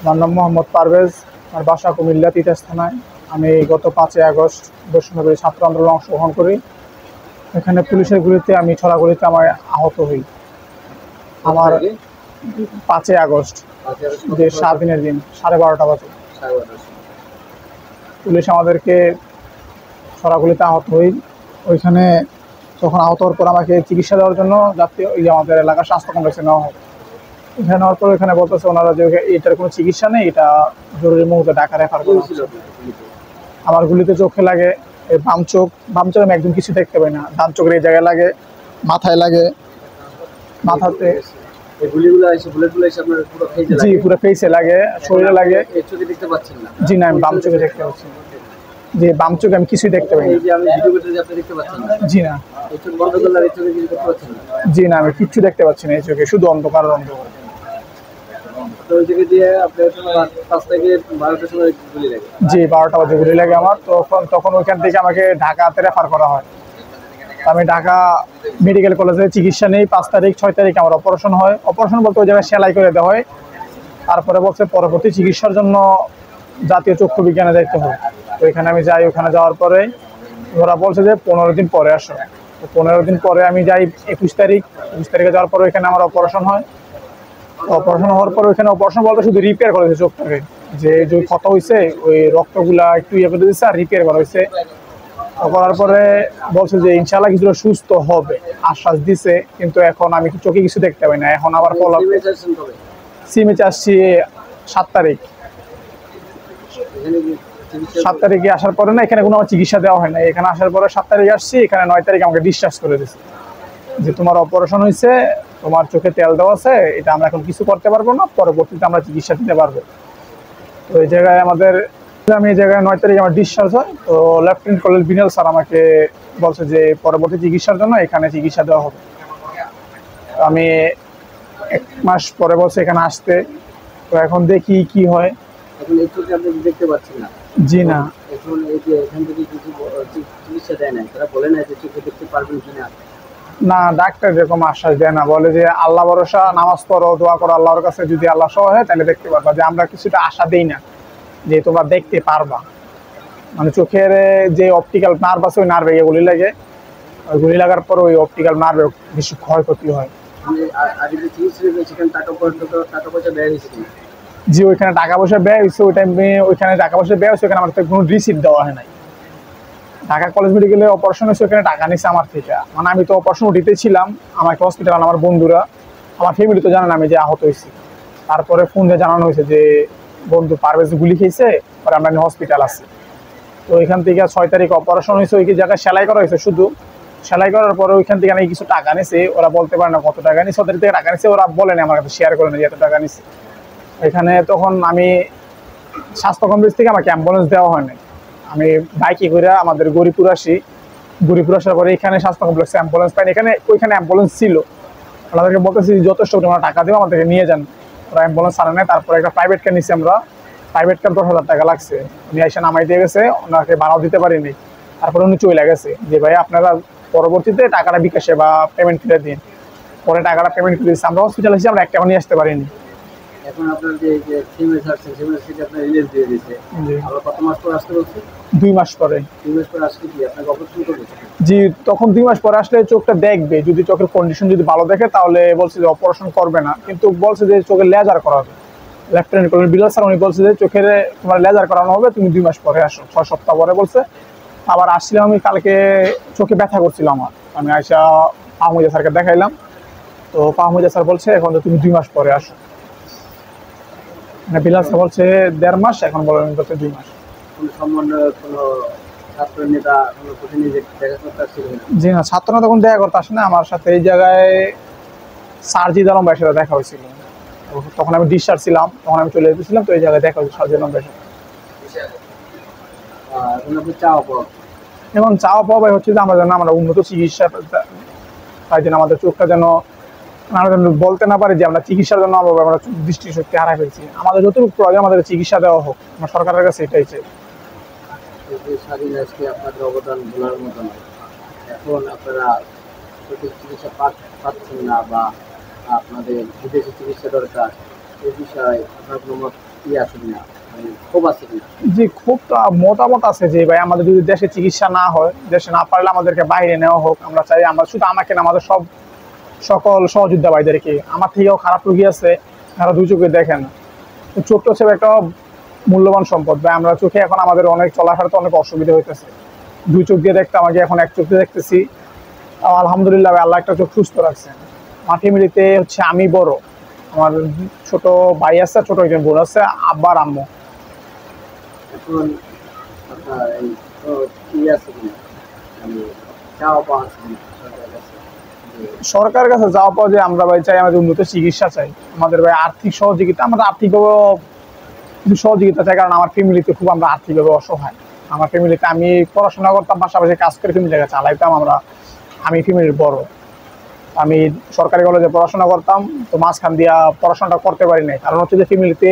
আমার নাম মোহাম্মদ পারভেজ। আমার বাসা কুমিল্লা তিতাস থানায়। আমি গত 5ই আগস্ট বৈষ্ণবের ছাত্র আন্দোলনে অংশগ্রহণ করি। এখানে পুলিশের গুলিতে আমি ছড়াগুলিতে আমার আহত হই। আমার 5ই আগস্ট যে 7 দিনের দিন 12:30 বাজে পুলিশ আমাদেরকে ছড়াগুলিতে আহত হই। ওইখানে তখন আহত হওয়ার পর আমাকে চিকিৎসা দেওয়ার জন্য জাতীয় আমাদের এলাকার স্বাস্থ্য কমপ্লেক্সে নেওয়া হয়। এখানে নেওয়ার পর এখানে বলতেছে ওনারা যে এটার কোনো চিকিৎসা নেই, এটা জরুরি মুহূর্তে ঢাকা রেফার করা হচ্ছে। আমার গুলিতে চোখে লাগে, বাম চোখ আমি একদম কিছু দেখতে পাই না। ডান চোখের এই জায়গায় লাগে, মাথায় লাগে, মাথাতে জি পুরো ফেসে লাগে, শরীরে লাগে। জি না, আমি বাম চোখে দেখতে পাচ্ছি না। জি বাম চোখে আমি কিছুই দেখতে পাই না। জি না, জি না, আমি কিচ্ছু দেখতে পাচ্ছি না এই চোখে, শুধু অন্ধকার অন্ধকার। জি 12টা বাজে গুলি লাগে আমার। তখন ওইখান থেকে আমাকে ঢাকাতে রেফার করা হয়। আমি ঢাকা মেডিকেল কলেজে চিকিৎসা নেই। 5 তারিখ 6 তারিখ আমার অপারেশন হয়। অপারেশন বলতে ওই জায়গায় সেলাই করে দেওয়া হয়। তারপরে বলছে পরবর্তী চিকিৎসার জন্য জাতীয় চক্ষু বিজ্ঞানে যাইতে হয়। তো এখানে আমি যাই। ওখানে যাওয়ার পরে ওরা বলছে যে 15 দিন পরে আসো। 15 দিন পরে আমি যাই 21 তারিখে যাওয়ার পরে এখানে আমার অপারেশন হয়। অপারেশন হওয়ার পর ওইখানে অপারেশন বলতে শুধু রিপেয়ার করা হয়েছে চোখটাকে, যে ক্ষত হয়েছে ওই রক্তগুলা একটু ইয়ে করে দিচ্ছে আর রিপেয়ার করা হয়েছে। করার পরে বলছে যে ইনশাল্লাহ কিছুটা সুস্থ হবে, আশ্বাস দিছে। কিন্তু এখন আমি চোখে কিছু দেখতে পাই না। এখন আবার সিএমএইচে আসছি 7 তারিখ। 7 তারিখে আসার পরে না এখানে কোনো আমার চিকিৎসা দেওয়া হয় না। এখানে আসার পরে 7 তারিখে আসছি। এখানে 9 তারিখে আমাকে ডিসচার্জ করে দিচ্ছে যে তোমার অপারেশন হয়েছে, তোমার চোখে তেল দেওয়া আছে, এটা আমরা এখন কিছু করতে পারবো না, পরবর্তীতে আমরা চিকিৎসা দিতে পারবো। তো এই জায়গায় আমি এই জায়গায় 9 তারিখে আমার ডিসচার্জ হয়। তো লেফটেন্যান্ট কর্নেল বিনল স্যার আমাকে বলছে যে পরবর্তী চিকিৎসার জন্য এখানে চিকিৎসা দেওয়া হবে। আমি 1 মাস পরে বলছে এখানে আসতে। তো এখন দেখি কি হয়। এখন এই চোখে আপনি দেখতে পাচ্ছেন না? জি না। এখন এই যে এখান থেকে কিছু চিকিৎসা দেয় না, তারা বলে না যে চোখে দেখতে পারবেন কিনা? না, ডাক্তার এরকম আশ্বাস দেয় না। বলে যে আল্লাহ ভরসা, নামাজ পড়ো, দোয়া করো আল্লাহর কাছে, যদি আল্লাহ সহায় হয় তাহলে দেখতে পারবা। যে আমরা কিছুটা আশা দেই না যে তোমরা দেখতে পারবা। মানে চোখের যে অপটিক্যাল নার্ভ আছে ওই নার্ভে গুলি লাগে। ওই গুলি লাগার পর ওই অপটিক্যাল নার্ভে বেশি ক্ষয়ক্ষতি হয়। জি ওইখানে টাকা পয়সা ব্যয় হয়েছে। ওই টাইমে ওইখানে টাকা পয়সা ব্যয় হয়েছে। ওখানে আমার কোনো রিসিপ্ট দেওয়া হয় নাই। ঢাকা কলেজ মেডিকেলে অপারেশন হয়েছে, ওখানে টাকা নিচ্ছে আমার থেকে। মানে আমি তো অপারেশন উঠিতে ছিলাম, আমাকে হসপিটাল আমার বন্ধুরা, আমার ফ্যামিলি তো জানেন আমি যে আহত হয়েছি। তারপরে ফোন দিয়ে জানানো হয়েছে যে বন্ধু পারভেজ গুলি খেয়েছে, পরে আমরা হসপিটাল আছি। তো ওইখান থেকে 6 তারিখ অপারেশন হয়েছে। ওই জায়গায় সেলাই করা হয়েছে শুধু। সেলাই করার পরে ওইখান থেকে আমি কিছু টাকা নিছে। ওরা বলতে পারে না কত টাকা নিছে, ওদের থেকে টাকা নিছে। ওরা বলেনি আমার কাছে, শেয়ার করে না যে এত টাকা নিছে। এখানে তখন আমি স্বাস্থ্য কমপ্লেক্স থেকে আমাকে অ্যাম্বুলেন্স দেওয়া হয় না। আমি বাইকে করে আমাদের গরিপুর আসি। গরিপুর আসার পরে এখানে স্বাস্থ্য কমপ্লেক্সে অ্যাম্বুলেন্স পাইনি। ওইখানে অ্যাম্বুলেন্স ছিল। ওনাদেরকে বলতেছি যথেষ্ট তোমরা টাকা দেবো, আমাদেরকে নিয়ে যান। ওরা অ্যাম্বুলেন্স আনে নাই। তারপরে একটা প্রাইভেট কার নিচ্ছি আমরা। প্রাইভেট কার 10,000 টাকা লাগছে। উনি এসে নামাই দিয়ে গেছে, ওনাকে ভাড়াও দিতে পারিনি। তারপরে উনি চলে গেছে যে ভাই আপনারা পরবর্তীতে টাকাটা বিকাশে বা পেমেন্ট করে দিন। পরে টাকাটা পেমেন্ট করে দিচ্ছি। আমরা হসপিটাল এসে আমরা 1 টাকা নিয়ে আসতে পারিনি। এখন আপনার যে সিএমএইচ আসছে, সিএমএইচ থেকে আপনার রিলিজ দিয়ে দিয়েছে। আবার কত মাস পর আসতে বলছে? 2 মাস পরে। 2 মাস পর আসলে কি আপনাকে অপারেশন করবে? জি তখন 2 মাস পরে আসলে চোখটা দেখবে। যদি চোখের কন্ডিশন যদি ভালো দেখে তাহলে বলছে যে অপারেশন করবে না, কিন্তু বলছে যে চোখের লেজার করা হবে। লেফটেন্যান্ট কর্নেল বিনল স্যার উনি বলছে যে চোখের তোমার লেজার করানো হবে, তুমি 2 মাস পরে আসো, 6 সপ্তাহ পরে বলছে। আবার আসছিলাম আমি কালকে, চোখে ব্যথা করছিল আমার। আমি আইসা পাহমুজা স্যারকে দেখাইলাম। তো পাহমুজা স্যার বলছে এখন তো তুমি 2 মাস পরে আসো। মানে বিনল স্যার বলছে 1.5 মাস, এখন বলেন বলছে 2 মাস। জি না, ছাত্ররা তখন দেখা করতে আসে না আমার সাথে। এই জায়গায় সার্জিদ আলম ভাইয়ের সাথে দেখা হয়েছিল। তখন আমি ডিসচার্জ ছিলাম, তখন আমি চলে যেতেছিলাম। তো এই জায়গায় দেখা হয়েছে সার্জিদ আলম ভাইয়ের সাথে। এখন চাওয়া পাওয়া ভাই হচ্ছে যে আমরা উন্নত চিকিৎসা তাই যেন আমাদের চোখটা যেন আমরা বলতে না পারি যে আমরা চিকিৎসার জন্য আমরা দৃষ্টিশক্তি হারাই ফেলছি। আমাদের যতটুকু প্রয়োজন আমাদের চিকিৎসা দেওয়া হোক, আমরা সরকারের কাছে এটাই চাই। স্বাধীন আজকে আপনাদের অবদান বলার মতো নয়। এখন আপনারা সঠিক চিকিৎসা পাচ্ছেন না বা আপনাদের বিদেশি চিকিৎসা দরকার, এই বিষয়ে আপনার কোনো মত আছে কিনা, মানে ক্ষোভ আছে কিনা? জি, খুব মতামত আছে যে ভাই আমাদের যদি দেশে চিকিৎসা না হয়, দেশে না পারলে আমাদেরকে বাইরে নেওয়া হোক। আমরা চাই, আমরা শুধু আমাকে না, আমাদের সকল সহযোদ্ধা ভাইদেরকে। আমার থেকেও খারাপ রোগী আছে, তারা দুই চোখে দেখেন। তো চোখটা হচ্ছে একটা মূল্যবান সম্পদ ভাই। আমরা চোখে এখন আমাদের অনেক চলাফেরাতে অনেক অসুবিধা হইতেছে। দুই চোখ দিয়ে দেখতাম আগে, এখন এক চোখ দিয়ে দেখতেছি। আলহামদুলিল্লাহ ভাই, আল্লাহ একটা চোখ সুস্থ রাখছেন। আমার ফ্যামিলিতে হচ্ছে আমি বড়, আমার ছোট ভাই আছে, ছোট একজন বোন আছে, আব্বা আর আম্মু। এখন আপনার এই আছে কিনা, মানে চাওয়া পাওয়া আছে কিনা সরকারের কাছে? সরকারের কাছে যাওয়া পাওয়া যে আমরা ভাই চাই, আমাদের উন্নত চিকিৎসা চাই, আমাদের ভাই আর্থিক সহযোগিতা, আমরা আর্থিকভাবে কিছু সহযোগিতা চাই। কারণ আমার ফ্যামিলিতে খুব আমরা আর্থিকভাবে অসহায়। আমার ফ্যামিলিতে আমি পড়াশোনা করতাম, পাশাপাশি কাজ করে ফ্যামিলিটাকে চালাইতাম। আমি ফ্যামিলির বড়, আমি সরকারি কলেজে পড়াশোনা করতাম, তো মাঝখান দিয়া পড়াশোনাটা করতে পারি নাই। কারণ হচ্ছে যে ফ্যামিলিতে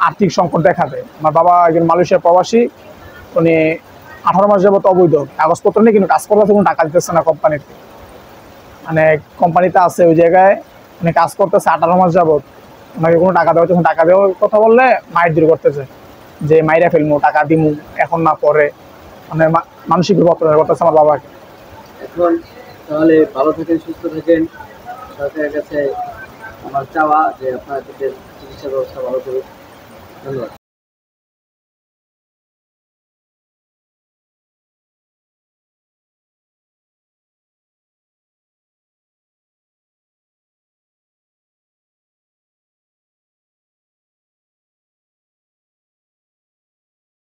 আর্থিক সংকট দেখা দেয়। আমার বাবা একজন মালয়েশিয়া প্রবাসী, উনি 18 মাস যাবত অবৈধ কাগজপত্র নেই, কিন্তু কাজ করতে কোনো টাকা দিতেছে না কোম্পানিতে। মানে কোম্পানিতে আছে ওই জায়গায়, উনি কাজ করতেছে 18 মাস যাবত, ওনাকে কোনো টাকা দেওয়া হচ্ছে, টাকা দেওয়ার কথা বললে মায়ের দূর করতেছে, যে মাইরা ফেলমু, টাকা দিমু, এখন না পরে। মানে মানসিক বিপত্তনা করতেছে আমার বাবাকে। এখন তাহলে ভালো থাকেন, সুস্থ থাকেন। সরকারের কাছে আমার চাওয়া যে আপনাদের চিকিৎসা ব্যবস্থা ভালো করুক। ধন্যবাদ।